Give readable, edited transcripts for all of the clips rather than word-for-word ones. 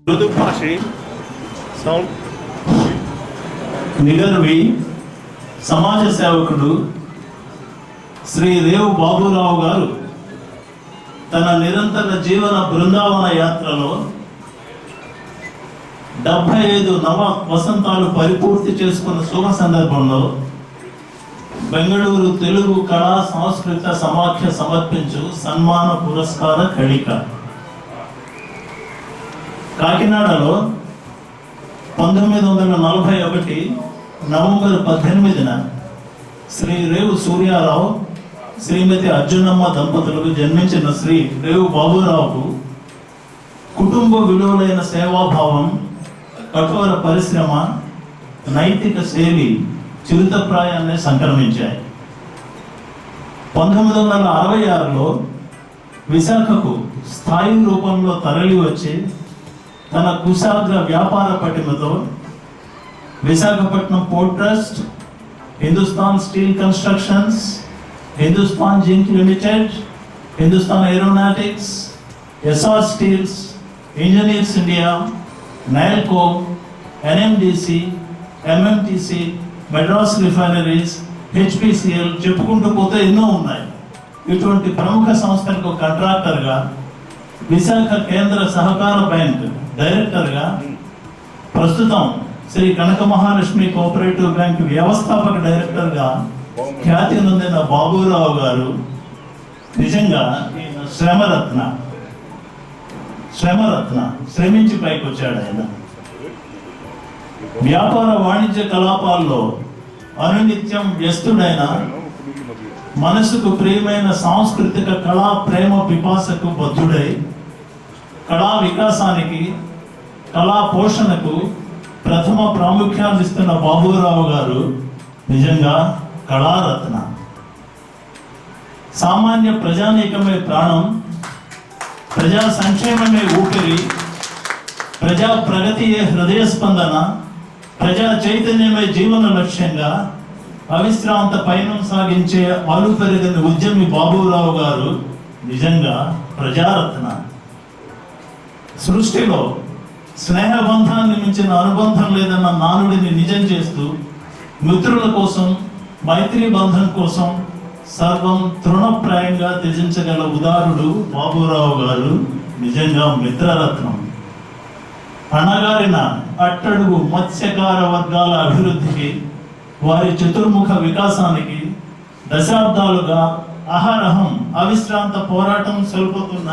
మృదుభాషి sound నిగర్వి సమాజ సేవకుడు శ్రీ రేవు బాబురావు గారు తన నిరంతర జీవన బృందావన యాత్రలో 75 నవ వసంతాలు పరిపూర్తి చేసుకున్న శుభ సందర్భంలో బెంగళూరు తెలుగు కళా సంస్కృత సమాఖ్య సమర్పించు సన్మాన పురస్కార కళిక కాకినాడలో 1941 నవంబర్ 18న శ్రీ రేవు సూర్యారావు శ్రీమతి అర్జునమ్మ దంపతులకు జన్మించిన శ్రీ రేవు బాబురావుకు కుటుంబ విలువలైన సేవాభావం, కఠోర పరిశ్రమ, నైతిక శైలి చిరుతప్రాయాన్ని సంక్రమించాయి. 1966లో విశాఖకు స్థాయి రూపంలో తరలి వచ్చి తన కుశాగ్ర వ్యాపార పటిమతో Visakhapatnam port trust, Hindustan steel constructions, Hindustan zinc limited, Hindustan aeronautics, SR steels, engineers India, Nalco, NMDC, MMTC, Madras refineries, HPCL చెప్పుకుంటూ పోతే ఎన్నో ఉన్నాయి. ఇటువంటి ప్రముఖ సంస్థలకు కాంట్రాక్టర్గా, విశాఖ కేంద్ర సహకార బ్యాంక్ డైరెక్టర్గా, ప్రస్తుతం శ్రీ కనక మహాలక్ష్మి కోఆపరేటివ్ బ్యాంక్ వ్యవస్థాపక డైరెక్టర్గా ఖ్యాతి నొందిన బాబురావు గారు నిజంగా శ్రమరత్న శ్రమించి పైకి వచ్చాడు. ఆయన వ్యాపార వాణిజ్య కలాపాల్లో అనునిత్యం వ్యస్తుడైన, మనసుకు ప్రియమైన సాంస్కృతిక కళా ప్రేమ పిపాసకు బద్ధుడై కళా వికాసానికి, కళా పోషణకు ప్రథమ ప్రాముఖ్యాన్ని ఇస్తున్న బాబురావు గారు నిజంగా కళారత్న. సామాన్య ప్రజానీకమే ప్రాణం, ప్రజా సంక్షేమమే ఊపిరి, ప్రజా ప్రగతియే హృదయ స్పందన, ప్రజా చైతన్యమే జీవన లక్ష్యంగా అవిశ్రాంత పయనం సాగించే అలుపెరగని ఉద్యమి బాబురావు గారు నిజంగా ప్రజారత్న. సృష్టిలో స్నేహబంధాన్ని మించిన అనుబంధం లేదన్న నానుడిని నిజం చేస్తూ మిత్రుల కోసం, మైత్రీ బంధం కోసం సర్వం తృణప్రాయంగా త్యజించగల ఉదారుడు బాబురావు గారు నిజంగా మిత్రరత్నం. అణగారిన అట్టడుగు మత్స్యకార వర్గాల అభివృద్ధికి, వారి చతుర్ముఖ వికాసానికి దశాబ్దాలుగా అహరహం అవిశ్రాంత పోరాటం సల్పుతున్న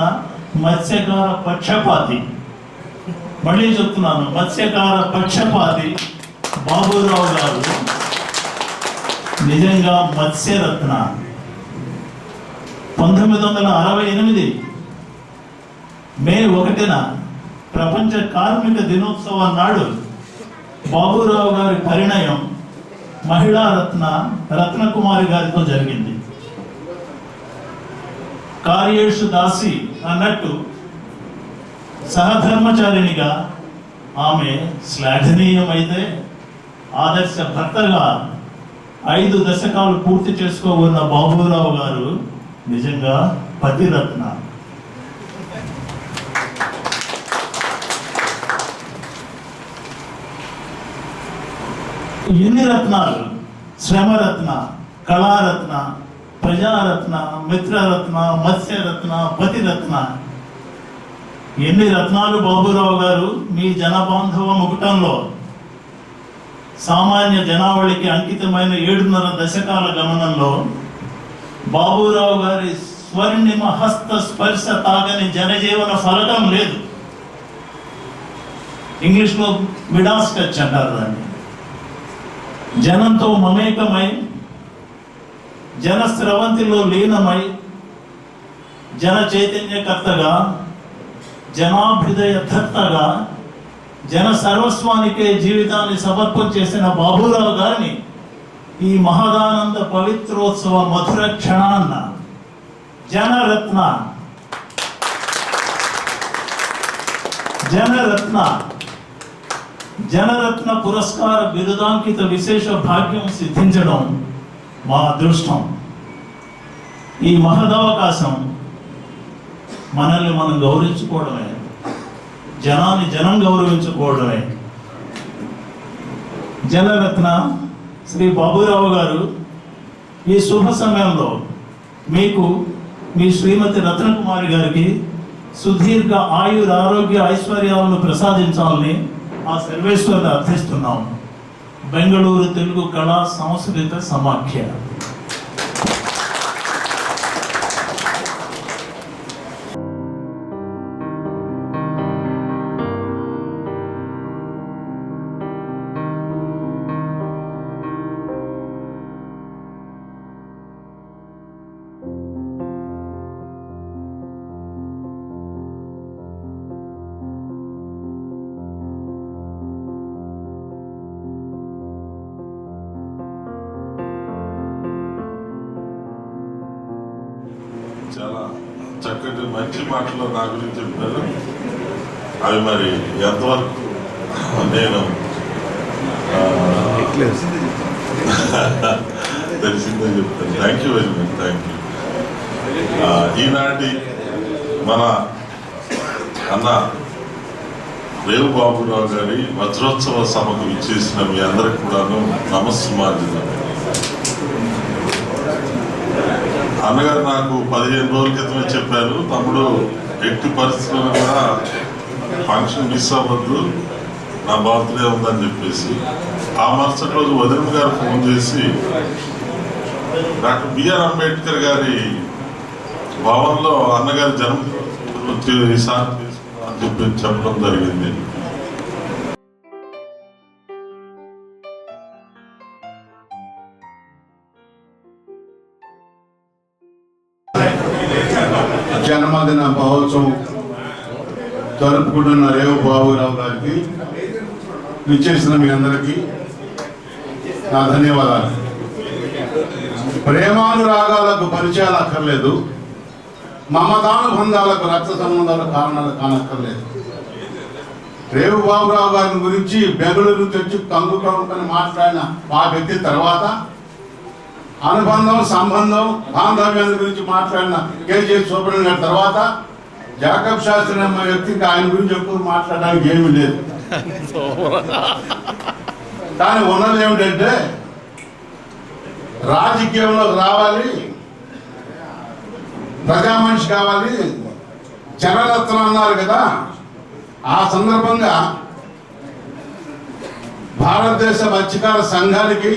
మత్స్యకార పక్షపాతి, మళ్ళీ చెప్తున్నాను, మత్స్యకార పక్షపాతి బాబురావు గారు నిజంగా మత్స్యరత్న. 1968 మే 1న ప్రపంచ కార్మిక దినోత్సవం నాడు బాబురావు గారి పరిణయం మహిళా రత్నకుమారి గారితో జరిగింది. కార్యేషు దాసి అన్నట్టు సహధర్మచారిణిగా ఆమె శ్లాఘనీయమైతే, ఆదర్శ భర్తగా 5 దశకాలు పూర్తి చేసుకోబోన్న బాబురావు గారు నిజంగా పతిరత్న. ఎన్ని రత్నాలు! శ్రమరత్న, కళారత్న, ప్రజారత్న, మిత్రరత్న, మత్స్యరత్న, పతిరత్న. ఎన్ని రత్నాలు బాబురావు గారు మీ జనబాంధవ ముకుటంలో. సామాన్య జనావళికి అంకితమైన 7.5 దశకాల గమనంలో బాబురావు గారి స్వర్ణిమ హస్త స్పర్శ తాగని జనజీవన ఫలకం లేదు. ఇంగ్లీష్లో మిడాస్ టచ్ అంటారు దాన్ని. జనంతో మమేకమై, జన స్రవంతిలో లీనమై, జన చైతన్యకర్తగా, జనాభ్యుదయ ధర్తగా, జన సర్వస్వానికే జీవితాన్ని సమర్పణ చేసిన బాబురావు గారిని ఈ మహదానంద పవిత్రోత్సవ మధుర క్షణాన్న జనరత్న జనరత్న పురస్కార బిరుదాంకిత విశేష భాగ్యం సిద్ధించడం మా అదృష్టం. ఈ మహదవకాశం మనల్ని మనం గౌరవించుకోవడమే. జనాన్ని జనం గౌరవించుకోవడమే. జనరత్న శ్రీ బాబురావు గారు ఈ శుభ సమయంలో మీకు మీ శ్రీమతి రత్నకుమారి గారికి సుదీర్ఘ ఆయుర ఆరోగ్య ఐశ్వర్యాలను ప్రసాదించాలని ఆ సర్వేశ్వరుని అర్థిస్తున్నాం. బెంగళూరు తెలుగు కళా సంస్కృత సమాఖ్య. చాలా చక్కటి మంచి మాటలు నా గురించి చెప్పారు. అవి మరి ఎంతవరకు నేను తెలిసిందని చెప్తాను. Thank you very much. Thank you. ఈనాటి మన అన్న రేవు బాబురావు గారి వజ్రోత్సవ సభకు ఇచ్చేసిన మీ అందరికి కూడాను నమస్సుమాంజలి. అన్నగారు నాకు 15 రోజుల క్రితమే చెప్పారు, తమ్ముడు ఎట్టి పరిస్థితుల్లో కూడా ఫంక్షన్ మిస్ అవ్వద్దు, నా బర్త్డే ఉందని చెప్పేసి. ఆ మరుసటి రోజు వదిన గారు ఫోన్ చేసి డాక్టర్ బిఆర్ అంబేద్కర్ గారి భవన్లో అన్నగారి జన్మదినం ఈసారి అని చెప్పి చెప్పడం జరిగింది. జన్మదిన మహోత్సవం జరుపుకుంటున్న రేవు బాబురావు గారికి విచ్చేసిన మీ అందరికీ నా ధన్యవాదాలు. ప్రేమానురాగాలకు పరిచయాలు అక్కర్లేదు, మమతానుబంధాలకు రక్త సంబంధాల కారణాలు కానక్కర్లేదు. రేవు బాబురావు గారి గురించి బెంగళూరు తెచ్చి కంగుకొని మాట్లాడిన ఆ వ్యక్తి తర్వాత అనుబంధం, సంబంధం, బాంధవ్యాన్ని గురించి మాట్లాడిన కేజీ సుబ్రహ్మణ్యం గారి తర్వాత జాకబ్ శాస్త్రి అన్న వ్యక్తికి ఆయన గురించి ఎక్కువ మాట్లాడడానికి ఏమీ లేదు. కానీ ఉన్నది ఏమిటంటే రాజకీయంలోకి రావాలి, ప్రజా మనిషి కావాలి, జనరత్నం అన్నారు కదా. ఆ సందర్భంగా భారతదేశ మత్స్యకార సంఘానికి,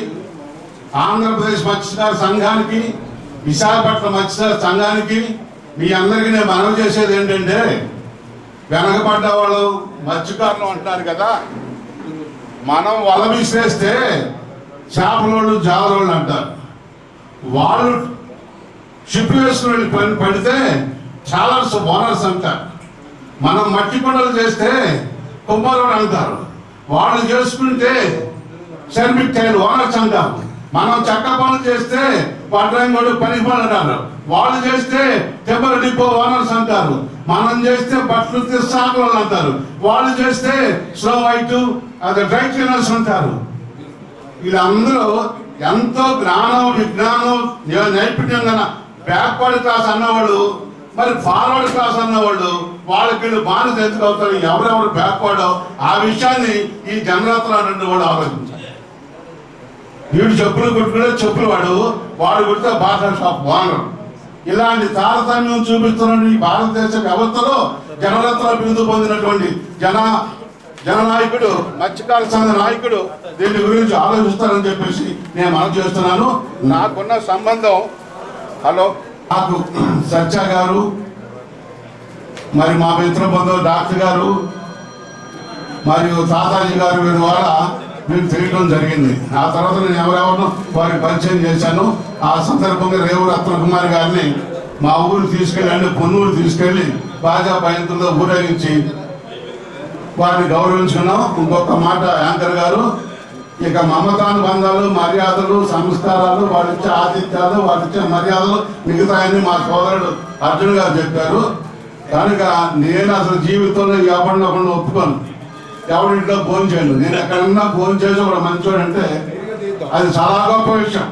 ఆంధ్రప్రదేశ్ మత్స్యకార సంఘానికి, విశాఖపట్నం మత్స్యకార సంఘానికి మీ అందరికీ నేను మనవి చేసేది ఏంటంటే, వెనకబడ్డ వాళ్ళు మత్స్యకారులు అంటున్నారు కదా, మనం వల విసిరేస్తే చేపలోళ్ళు జాలరోళ్ళు అంటారు. వాళ్ళు షిప్ వేసుకుని పడితే చాలా ఓనర్స్ అంటారు. మనం మట్టి కొండలు చేస్తే కుమ్మరోళ్ళు అంటారు. వాళ్ళు చేసుకుంటే సర్మిక్ టైల్ ఓనర్స్ అంటారు. మనం చెక్క పనులు చేస్తే పడ్రంగోడు పని పనులు అంటారు. వాళ్ళు చేస్తే టెంపర్ డిపో ఓనర్స్ అంటారు. మనం చేస్తే బట్టలు సాకులు అంటారు. వాళ్ళు చేస్తే స్లో వైట్ అది డ్రై క్లీనర్స్ అంటారు. వీళ్ళందరూ ఎంతో జ్ఞానం, విజ్ఞానం, నైపుణ్యం గల బ్యాక్వర్డ్ క్లాస్ అన్నవాళ్ళు, మరి ఫార్వర్డ్ క్లాస్ అన్నవాళ్ళు, వాళ్ళకి వీళ్ళు బానిస ఎందుకు అవుతారు, ఎవరెవరు బ్యాక్వర్డ్, ఆ విషయాన్ని ఈ జనరత్న వాళ్ళు ఆలోచించారు. వీడు చెప్పులు కుట్టుకునే చెప్పులు వాడు కుడితే బాటా షాప్ ఓనర్. ఇలాంటి తారతమ్యం చూపిస్తున్న ఈ భారతదేశ వ్యవస్థలో జనరత్న బిరుదు పొందినటువంటి జననాయకుడు, మత్స్యకార సంఘ నాయకుడు దీని గురించి ఆలోచిస్తారని చెప్పేసి నేను మనం చేస్తున్నాను. నాకున్న సంబంధం, హలో, నాకు సత్య గారు, మరి మా మిత్ర బంధువు డాక్టర్ గారు మరియు తాతాజీ గారు, వీరి ద్వారా వీరు తెలియడం జరిగింది. ఆ తర్వాత నేను ఎవరెవరినో వారికి పరిచయం చేశాను. ఆ సందర్భంగా రేవు రత్నకుమారి గారిని మా ఊరు తీసుకెళ్ళండి, పొన్నూరు తీసుకెళ్ళి బాజా భయంతులతో ఊరేగించి వారిని గౌరవించుకున్నాం. ఇంకొక మాట యాంకర్ గారు, ఇక మమతానుబంధాలు, మర్యాదలు, సంస్కారాలు, వారిచ్చే ఆతిథ్యాలు, వారిచ్చే మర్యాదలు మిగతాయని మా సోదరుడు అర్జున్ గారు చెప్పారు. కనుక నేను అసలు జీవితంలో ఎవరినొకరిని ఒప్పుకోను, ఎవరింట్లో భోజనం చేయను. నేను ఎక్కడన్నా భోజనం చేసి ఒక మంచోడు అంటే అది చాలా గొప్ప విషయం.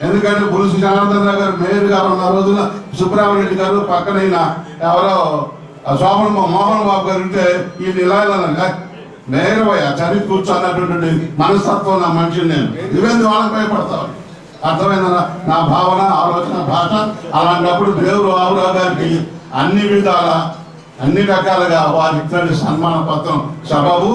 ఎందుకంటే పులుసు జనార్దన్ రావు గారు మేయర్ గారు ఉన్న రోజున సుబ్రహ్మణ్యం గారు పక్కన ఎవరో ఆ శోభన మోహన్ బాబు గారు ఉంటే ఈ నిలయాలనగా నేరవయ్యా చదివి కూర్చోన్నటువంటి మనస్తత్వం నా మనిషిని నేను ఇవేంది వాళ్ళకి భయపడతావు అర్థమైందా నా భావన ఆలోచన భాష అలాంటప్పుడు దేవుడు బాబురావు గారికి అన్ని విధాల అన్ని రకాలుగా వారి ఇద్దరి సన్మాన పత్రం సబబు.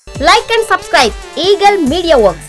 Like and subscribe Eagle Media Works.